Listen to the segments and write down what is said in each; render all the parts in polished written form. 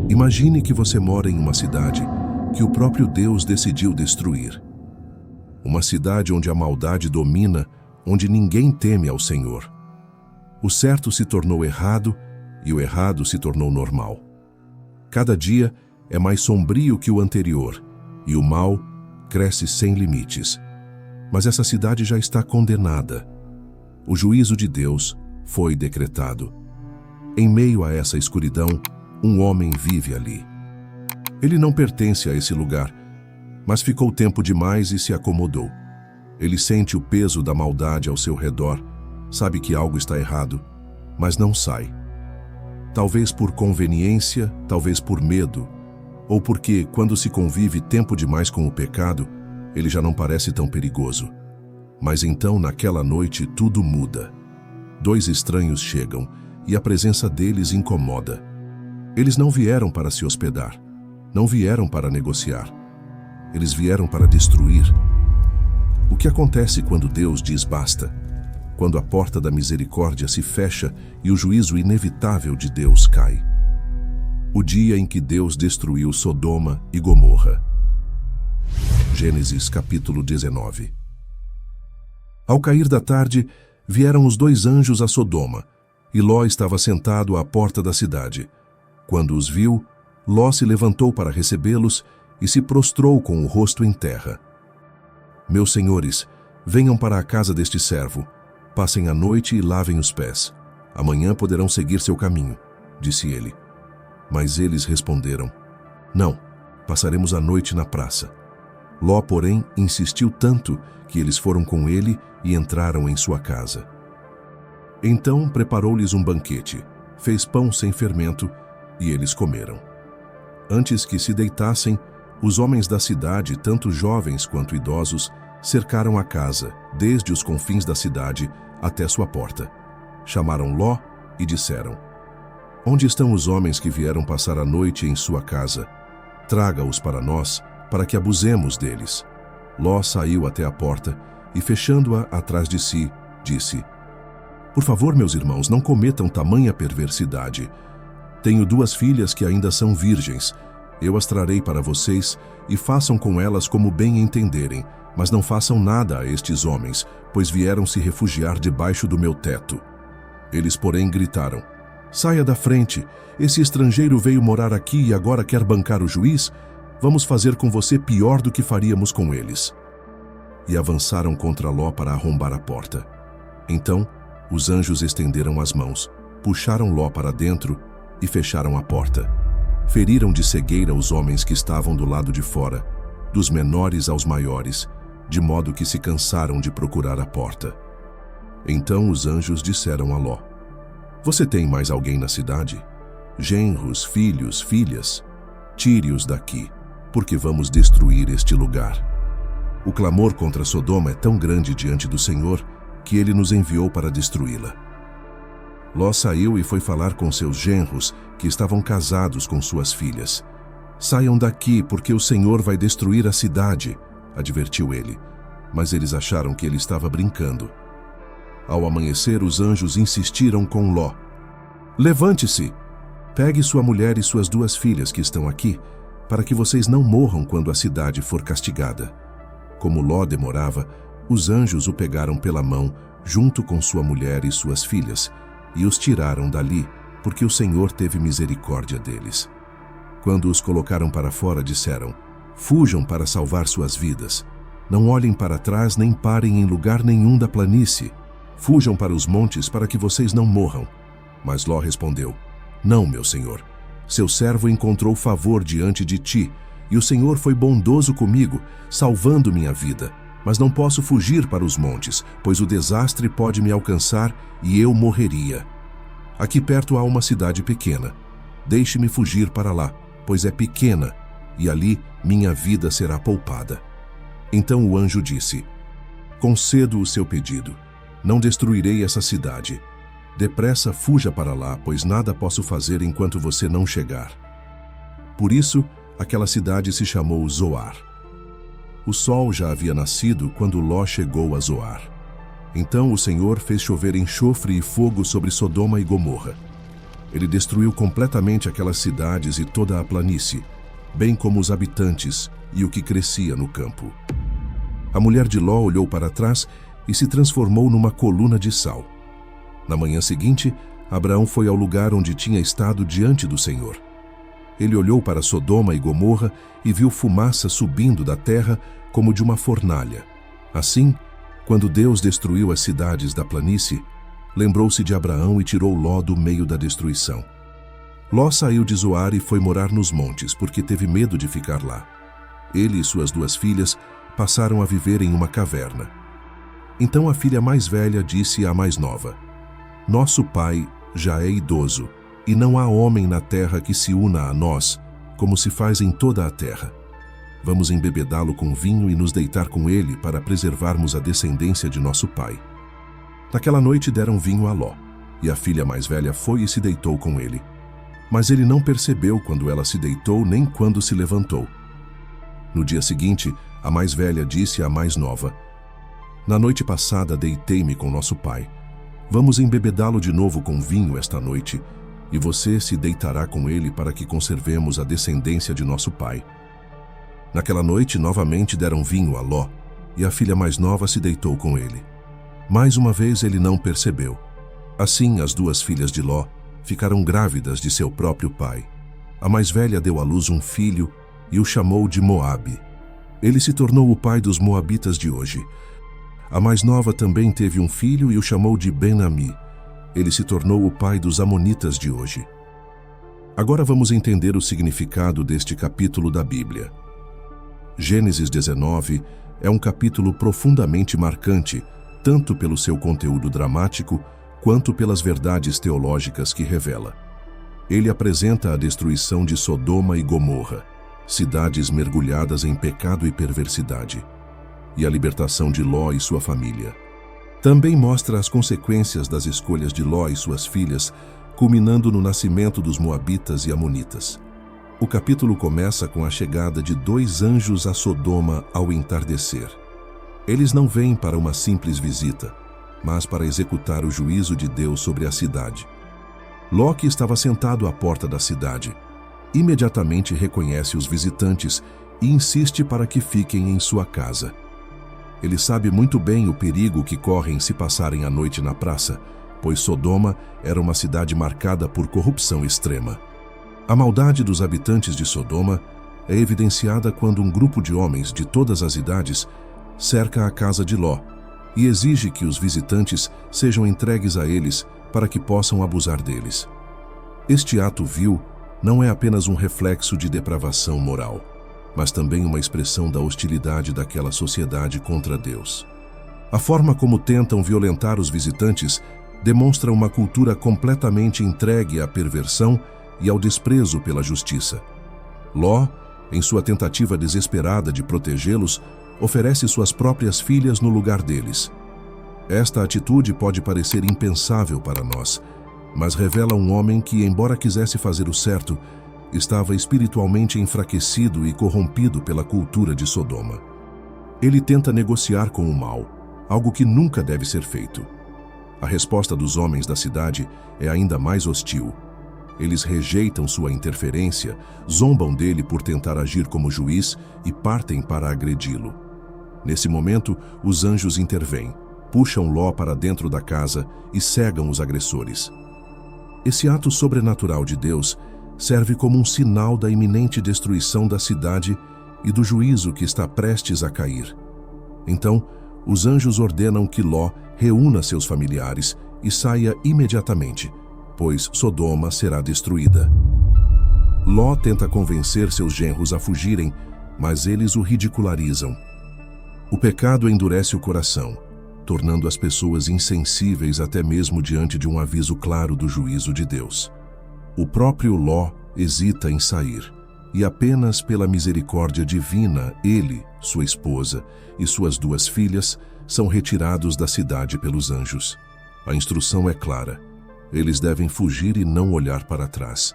Imagine que você mora em uma cidade que o próprio Deus decidiu destruir. Uma cidade onde a maldade domina, onde ninguém teme ao Senhor. O certo se tornou errado e o errado se tornou normal. Cada dia é mais sombrio que o anterior e o mal cresce sem limites. Mas essa cidade já está condenada. O juízo de Deus foi decretado. Em meio a essa escuridão, um homem vive ali. Ele não pertence a esse lugar, mas ficou tempo demais e se acomodou. Ele sente o peso da maldade ao seu redor, sabe que algo está errado, mas não sai. Talvez por conveniência, talvez por medo, ou porque, quando se convive tempo demais com o pecado, ele já não parece tão perigoso. Mas então, naquela noite, tudo muda. 2 estranhos chegam e a presença deles incomoda. Eles não vieram para se hospedar, não vieram para negociar. Eles vieram para destruir. O que acontece quando Deus diz basta? Quando a porta da misericórdia se fecha e o juízo inevitável de Deus cai. O dia em que Deus destruiu Sodoma e Gomorra. Gênesis capítulo 19. Ao cair da tarde, vieram os 2 anjos a Sodoma, e Ló estava sentado à porta da cidade. Quando os viu, Ló se levantou para recebê-los e se prostrou com o rosto em terra. Meus senhores, venham para a casa deste servo, passem a noite e lavem os pés. Amanhã poderão seguir seu caminho, disse ele. Mas eles responderam, não, passaremos a noite na praça. Ló, porém, insistiu tanto que eles foram com ele e entraram em sua casa. Então preparou-lhes um banquete, fez pão sem fermento e eles comeram. Antes que se deitassem, os homens da cidade, tanto jovens quanto idosos, cercaram a casa, desde os confins da cidade até sua porta. Chamaram Ló e disseram, onde estão os homens que vieram passar a noite em sua casa? Traga-os para nós, para que abusemos deles. Ló saiu até a porta e, fechando-a atrás de si, disse, por favor, meus irmãos, não cometam tamanha perversidade. Tenho 2 filhas que ainda são virgens. Eu as trarei para vocês e façam com elas como bem entenderem, mas não façam nada a estes homens, pois vieram se refugiar debaixo do meu teto. Eles, porém, gritaram, saia da frente, esse estrangeiro veio morar aqui e agora quer bancar o juiz? Vamos fazer com você pior do que faríamos com eles. E avançaram contra Ló para arrombar a porta. Então, os anjos estenderam as mãos, puxaram Ló para dentro e fecharam a porta. Feriram de cegueira os homens que estavam do lado de fora, dos menores aos maiores, de modo que se cansaram de procurar a porta. Então os anjos disseram a Ló, você tem mais alguém na cidade? Genros, filhos, filhas? Tire-os daqui, porque vamos destruir este lugar. O clamor contra Sodoma é tão grande diante do Senhor que ele nos enviou para destruí-la. Ló saiu e foi falar com seus genros, que estavam casados com suas filhas. Saiam daqui, porque o Senhor vai destruir a cidade, advertiu ele. Mas eles acharam que ele estava brincando. Ao amanhecer, os anjos insistiram com Ló. Levante-se, pegue sua mulher e suas 2 filhas que estão aqui, para que vocês não morram quando a cidade for castigada. Como Ló demorava, os anjos o pegaram pela mão, junto com sua mulher e suas filhas, e os tiraram dali, porque o Senhor teve misericórdia deles. Quando os colocaram para fora, disseram, fujam para salvar suas vidas. Não olhem para trás nem parem em lugar nenhum da planície. Fujam para os montes para que vocês não morram. Mas Ló respondeu, não, meu senhor. Seu servo encontrou favor diante de ti, e o Senhor foi bondoso comigo, salvando minha vida. Mas não posso fugir para os montes, pois o desastre pode me alcançar e eu morreria. Aqui perto há uma cidade pequena. Deixe-me fugir para lá, pois é pequena, e ali minha vida será poupada. Então o anjo disse, concedo o seu pedido. Não destruirei essa cidade. Depressa fuja para lá, pois nada posso fazer enquanto você não chegar. Por isso, aquela cidade se chamou Zoar. O sol já havia nascido quando Ló chegou a Zoar. Então o Senhor fez chover enxofre e fogo sobre Sodoma e Gomorra. Ele destruiu completamente aquelas cidades e toda a planície, bem como os habitantes e o que crescia no campo. A mulher de Ló olhou para trás e se transformou numa coluna de sal. Na manhã seguinte, Abraão foi ao lugar onde tinha estado diante do Senhor. Ele olhou para Sodoma e Gomorra e viu fumaça subindo da terra como de uma fornalha. Assim, quando Deus destruiu as cidades da planície, lembrou-se de Abraão e tirou Ló do meio da destruição. Ló saiu de Zoar e foi morar nos montes, porque teve medo de ficar lá. Ele e suas 2 filhas passaram a viver em uma caverna. Então a filha mais velha disse à mais nova: "Nosso pai já é idoso, e não há homem na terra que se una a nós, como se faz em toda a terra. Vamos embebedá-lo com vinho e nos deitar com ele para preservarmos a descendência de nosso pai." Naquela noite deram vinho a Ló, e a filha mais velha foi e se deitou com ele. Mas ele não percebeu quando ela se deitou nem quando se levantou. No dia seguinte, a mais velha disse à mais nova: "Na noite passada deitei-me com nosso pai. Vamos embebedá-lo de novo com vinho esta noite, e você se deitará com ele para que conservemos a descendência de nosso pai." Naquela noite novamente deram vinho a Ló, e a filha mais nova se deitou com ele. Mais uma vez ele não percebeu. Assim as 2 filhas de Ló ficaram grávidas de seu próprio pai. A mais velha deu à luz um filho e o chamou de Moabe. Ele se tornou o pai dos moabitas de hoje. A mais nova também teve um filho e o chamou de Ben-Ami. Ele se tornou o pai dos amonitas de hoje. Agora vamos entender o significado deste capítulo da Bíblia. Gênesis 19 é um capítulo profundamente marcante, tanto pelo seu conteúdo dramático, quanto pelas verdades teológicas que revela. Ele apresenta a destruição de Sodoma e Gomorra, cidades mergulhadas em pecado e perversidade, e a libertação de Ló e sua família. Também mostra as consequências das escolhas de Ló e suas filhas, culminando no nascimento dos moabitas e amonitas. O capítulo começa com a chegada de 2 anjos a Sodoma ao entardecer. Eles não vêm para uma simples visita, mas para executar o juízo de Deus sobre a cidade. Ló, que estava sentado à porta da cidade, imediatamente reconhece os visitantes e insiste para que fiquem em sua casa. Ele sabe muito bem o perigo que correm se passarem a noite na praça, pois Sodoma era uma cidade marcada por corrupção extrema. A maldade dos habitantes de Sodoma é evidenciada quando um grupo de homens de todas as idades cerca a casa de Ló e exige que os visitantes sejam entregues a eles para que possam abusar deles. Este ato vil não é apenas um reflexo de depravação moral, mas também uma expressão da hostilidade daquela sociedade contra Deus. A forma como tentam violentar os visitantes demonstra uma cultura completamente entregue à perversão e ao desprezo pela justiça. Ló, em sua tentativa desesperada de protegê-los, oferece suas próprias filhas no lugar deles. Esta atitude pode parecer impensável para nós, mas revela um homem que, embora quisesse fazer o certo, estava espiritualmente enfraquecido e corrompido pela cultura de Sodoma. Ele tenta negociar com o mal, algo que nunca deve ser feito. A resposta dos homens da cidade é ainda mais hostil. Eles rejeitam sua interferência, zombam dele por tentar agir como juiz e partem para agredi-lo. Nesse momento, os anjos intervêm, puxam Ló para dentro da casa e cegam os agressores. Esse ato sobrenatural de Deus serve como um sinal da iminente destruição da cidade e do juízo que está prestes a cair. Então, os anjos ordenam que Ló reúna seus familiares e saia imediatamente, pois Sodoma será destruída. Ló tenta convencer seus genros a fugirem, mas eles o ridicularizam. O pecado endurece o coração, tornando as pessoas insensíveis até mesmo diante de um aviso claro do juízo de Deus. O próprio Ló hesita em sair, e apenas pela misericórdia divina, ele, sua esposa e suas 2 filhas são retirados da cidade pelos anjos. A instrução é clara: eles devem fugir e não olhar para trás.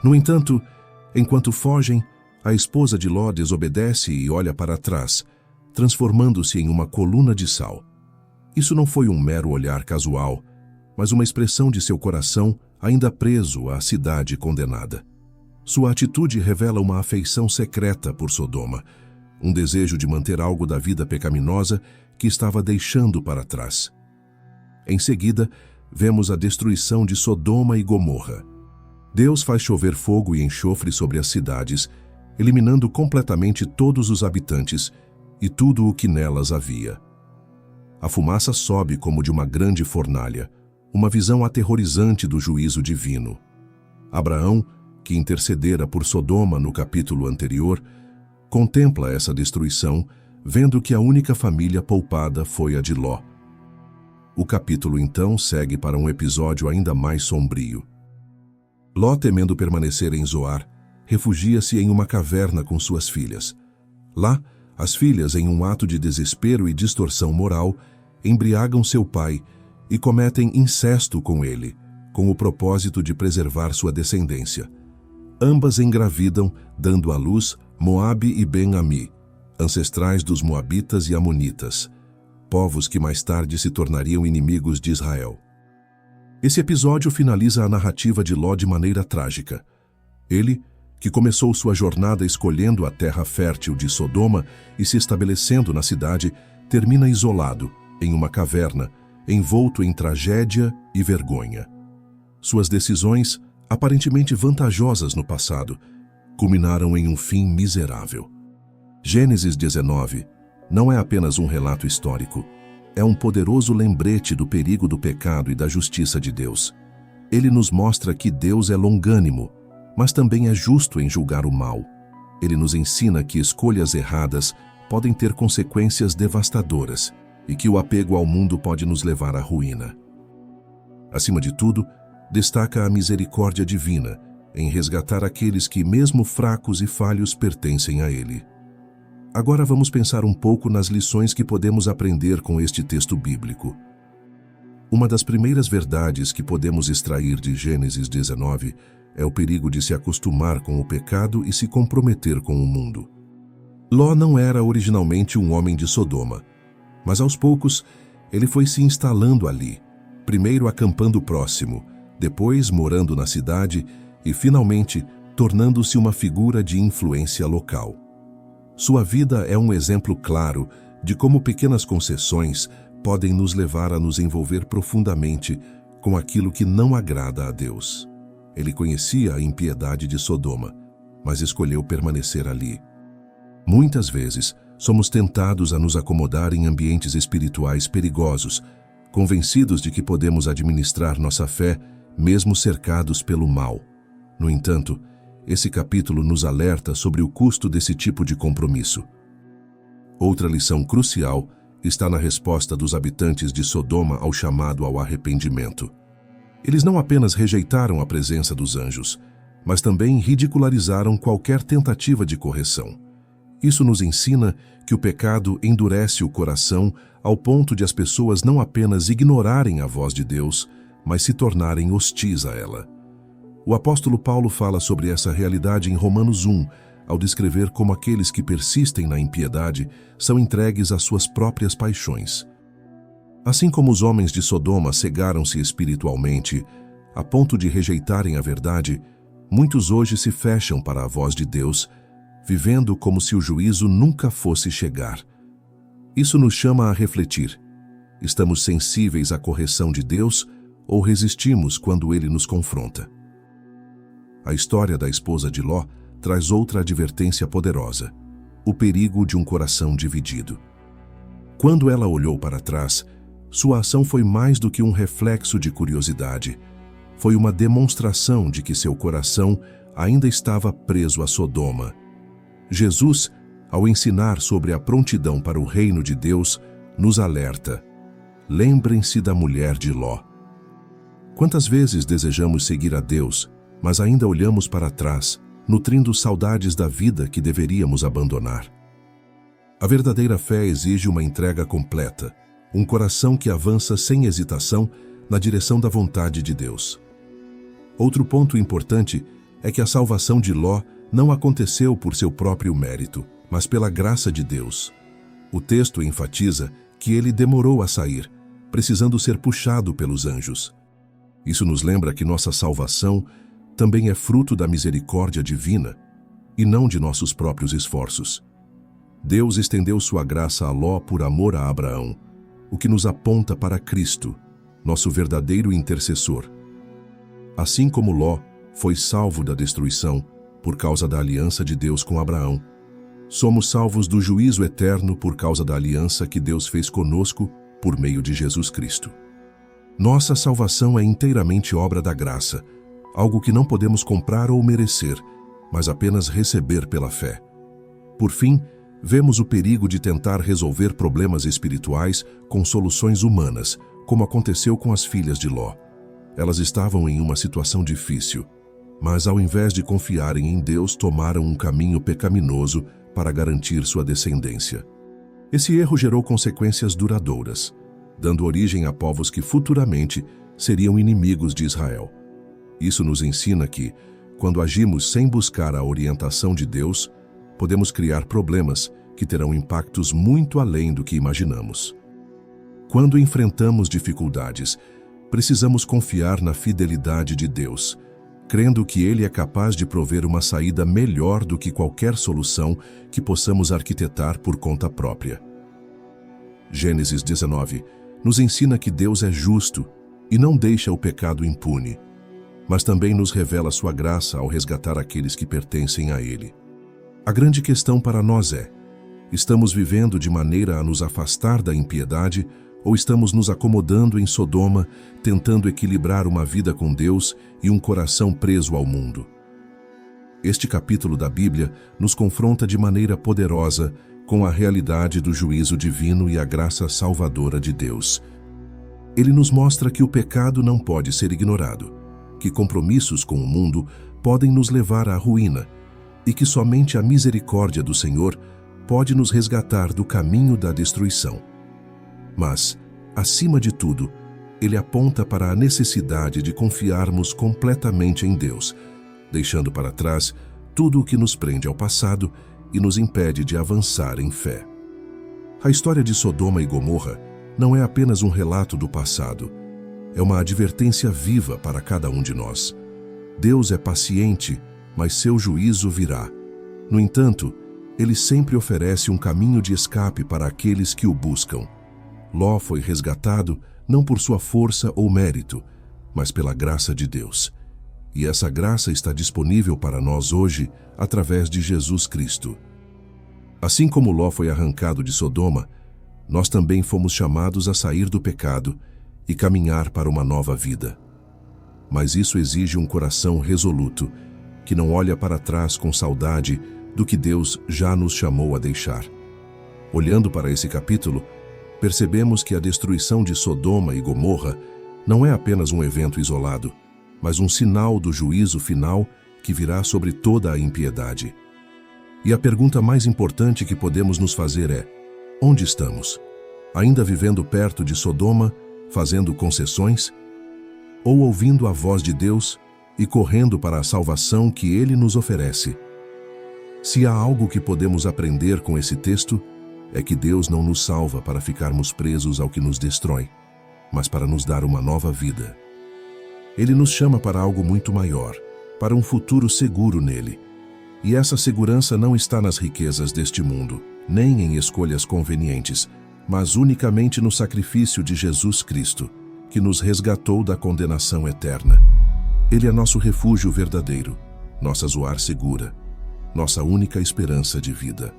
No entanto, enquanto fogem, a esposa de Ló desobedece e olha para trás, transformando-se em uma coluna de sal. Isso não foi um mero olhar casual, mas uma expressão de seu coração ainda preso à cidade condenada. Sua atitude revela uma afeição secreta por Sodoma, um desejo de manter algo da vida pecaminosa que estava deixando para trás. Em seguida, vemos a destruição de Sodoma e Gomorra. Deus faz chover fogo e enxofre sobre as cidades, eliminando completamente todos os habitantes e tudo o que nelas havia. A fumaça sobe como de uma grande fornalha, uma visão aterrorizante do juízo divino. Abraão, que intercedera por Sodoma no capítulo anterior, contempla essa destruição, vendo que a única família poupada foi a de Ló. O capítulo então segue para um episódio ainda mais sombrio. Ló, temendo permanecer em Zoar, refugia-se em uma caverna com suas filhas. Lá, as filhas, em um ato de desespero e distorção moral, embriagam seu pai e cometem incesto com ele, com o propósito de preservar sua descendência. Ambas engravidam, dando à luz Moabe e Ben-Ami, ancestrais dos Moabitas e Amonitas, povos que mais tarde se tornariam inimigos de Israel. Esse episódio finaliza a narrativa de Ló de maneira trágica. Ele, que começou sua jornada escolhendo a terra fértil de Sodoma e se estabelecendo na cidade, termina isolado, em uma caverna, envolto em tragédia e vergonha. Suas decisões, aparentemente vantajosas no passado, culminaram em um fim miserável. Gênesis 19 não é apenas um relato histórico, é um poderoso lembrete do perigo do pecado e da justiça de Deus. Ele nos mostra que Deus é longânimo, mas também é justo em julgar o mal. Ele nos ensina que escolhas erradas podem ter consequências devastadoras e que o apego ao mundo pode nos levar à ruína. Acima de tudo, destaca a misericórdia divina em resgatar aqueles que, mesmo fracos e falhos, pertencem a Ele. Agora vamos pensar um pouco nas lições que podemos aprender com este texto bíblico. Uma das primeiras verdades que podemos extrair de Gênesis 19 é o perigo de se acostumar com o pecado e se comprometer com o mundo. Ló não era originalmente um homem de Sodoma, mas aos poucos ele foi se instalando ali, primeiro acampando próximo, depois morando na cidade e, finalmente, tornando-se uma figura de influência local. Sua vida é um exemplo claro de como pequenas concessões podem nos levar a nos envolver profundamente com aquilo que não agrada a Deus. Ele conhecia a impiedade de Sodoma, mas escolheu permanecer ali. Muitas vezes, somos tentados a nos acomodar em ambientes espirituais perigosos, convencidos de que podemos administrar nossa fé, mesmo cercados pelo mal. No entanto, esse capítulo nos alerta sobre o custo desse tipo de compromisso. Outra lição crucial está na resposta dos habitantes de Sodoma ao chamado ao arrependimento. Eles não apenas rejeitaram a presença dos anjos, mas também ridicularizaram qualquer tentativa de correção. Isso nos ensina que o pecado endurece o coração ao ponto de as pessoas não apenas ignorarem a voz de Deus, mas se tornarem hostis a ela. O apóstolo Paulo fala sobre essa realidade em Romanos 1, ao descrever como aqueles que persistem na impiedade são entregues às suas próprias paixões. Assim como os homens de Sodoma cegaram-se espiritualmente, a ponto de rejeitarem a verdade, muitos hoje se fecham para a voz de Deus, vivendo como se o juízo nunca fosse chegar. Isso nos chama a refletir. Estamos sensíveis à correção de Deus ou resistimos quando Ele nos confronta? A história da esposa de Ló traz outra advertência poderosa: o perigo de um coração dividido. Quando ela olhou para trás, sua ação foi mais do que um reflexo de curiosidade. Foi uma demonstração de que seu coração ainda estava preso a Sodoma. Jesus, ao ensinar sobre a prontidão para o reino de Deus, nos alerta: lembrem-se da mulher de Ló. Quantas vezes desejamos seguir a Deus, mas ainda olhamos para trás, nutrindo saudades da vida que deveríamos abandonar? A verdadeira fé exige uma entrega completa, um coração que avança sem hesitação na direção da vontade de Deus. Outro ponto importante é que a salvação de Ló não aconteceu por seu próprio mérito, mas pela graça de Deus. O texto enfatiza que ele demorou a sair, precisando ser puxado pelos anjos. Isso nos lembra que nossa salvação também é fruto da misericórdia divina e não de nossos próprios esforços. Deus estendeu sua graça a Ló por amor a Abraão, o que nos aponta para Cristo, nosso verdadeiro intercessor. Assim como Ló foi salvo da destruição por causa da aliança de Deus com Abraão, somos salvos do juízo eterno por causa da aliança que Deus fez conosco por meio de Jesus Cristo. Nossa salvação é inteiramente obra da graça, algo que não podemos comprar ou merecer, mas apenas receber pela fé. Por fim, vemos o perigo de tentar resolver problemas espirituais com soluções humanas, como aconteceu com as filhas de Ló. Elas estavam em uma situação difícil, mas ao invés de confiarem em Deus, tomaram um caminho pecaminoso para garantir sua descendência. Esse erro gerou consequências duradouras, dando origem a povos que futuramente seriam inimigos de Israel. Isso nos ensina que, quando agimos sem buscar a orientação de Deus, podemos criar problemas que terão impactos muito além do que imaginamos. Quando enfrentamos dificuldades, precisamos confiar na fidelidade de Deus, crendo que Ele é capaz de prover uma saída melhor do que qualquer solução que possamos arquitetar por conta própria. Gênesis 19 nos ensina que Deus é justo e não deixa o pecado impune, mas também nos revela sua graça ao resgatar aqueles que pertencem a Ele. A grande questão para nós é: estamos vivendo de maneira a nos afastar da impiedade ou estamos nos acomodando em Sodoma, tentando equilibrar uma vida com Deus e um coração preso ao mundo? Este capítulo da Bíblia nos confronta de maneira poderosa com a realidade do juízo divino e a graça salvadora de Deus. Ele nos mostra que o pecado não pode ser ignorado, que compromissos com o mundo podem nos levar à ruína e que somente a misericórdia do Senhor pode nos resgatar do caminho da destruição. Mas, acima de tudo, ele aponta para a necessidade de confiarmos completamente em Deus, deixando para trás tudo o que nos prende ao passado e nos impede de avançar em fé. A história de Sodoma e Gomorra não é apenas um relato do passado, é uma advertência viva para cada um de nós. Deus é paciente, mas seu juízo virá. No entanto, ele sempre oferece um caminho de escape para aqueles que o buscam. Ló foi resgatado não por sua força ou mérito, mas pela graça de Deus. E essa graça está disponível para nós hoje através de Jesus Cristo. Assim como Ló foi arrancado de Sodoma, nós também fomos chamados a sair do pecado e caminhar para uma nova vida. Mas isso exige um coração resoluto, que não olha para trás com saudade do que Deus já nos chamou a deixar. Olhando para esse capítulo, percebemos que a destruição de Sodoma e Gomorra não é apenas um evento isolado, mas um sinal do juízo final que virá sobre toda a impiedade. E a pergunta mais importante que podemos nos fazer é: onde estamos? Ainda vivendo perto de Sodoma, fazendo concessões? Ou ouvindo a voz de Deus e correndo para a salvação que Ele nos oferece? Se há algo que podemos aprender com esse texto, é que Deus não nos salva para ficarmos presos ao que nos destrói, mas para nos dar uma nova vida. Ele nos chama para algo muito maior, para um futuro seguro nele. E essa segurança não está nas riquezas deste mundo, nem em escolhas convenientes, mas unicamente no sacrifício de Jesus Cristo, que nos resgatou da condenação eterna. Ele é nosso refúgio verdadeiro, nossa zoar segura, nossa única esperança de vida.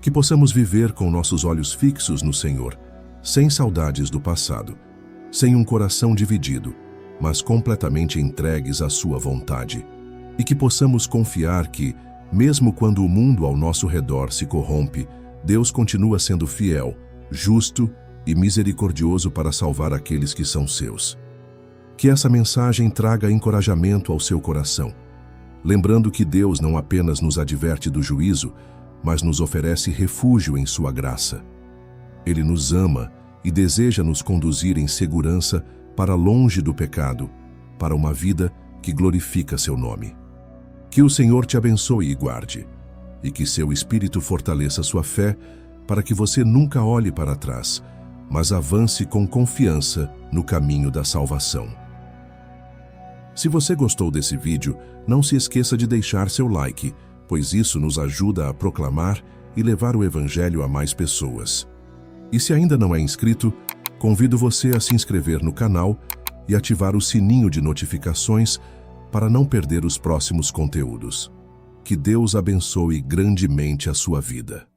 Que possamos viver com nossos olhos fixos no Senhor, sem saudades do passado, sem um coração dividido, mas completamente entregues à sua vontade. E que possamos confiar que, mesmo quando o mundo ao nosso redor se corrompe, Deus continua sendo fiel, justo e misericordioso para salvar aqueles que são seus. Que essa mensagem traga encorajamento ao seu coração, lembrando que Deus não apenas nos adverte do juízo, mas nos oferece refúgio em sua graça. Ele nos ama e deseja nos conduzir em segurança para longe do pecado, para uma vida que glorifica seu nome. Que o Senhor te abençoe e guarde, e que seu Espírito fortaleça sua fé para que você nunca olhe para trás, mas avance com confiança no caminho da salvação. Se você gostou desse vídeo, não se esqueça de deixar seu like, pois isso nos ajuda a proclamar e levar o Evangelho a mais pessoas. E se ainda não é inscrito, convido você a se inscrever no canal e ativar o sininho de notificações para não perder os próximos conteúdos. Que Deus abençoe grandemente a sua vida.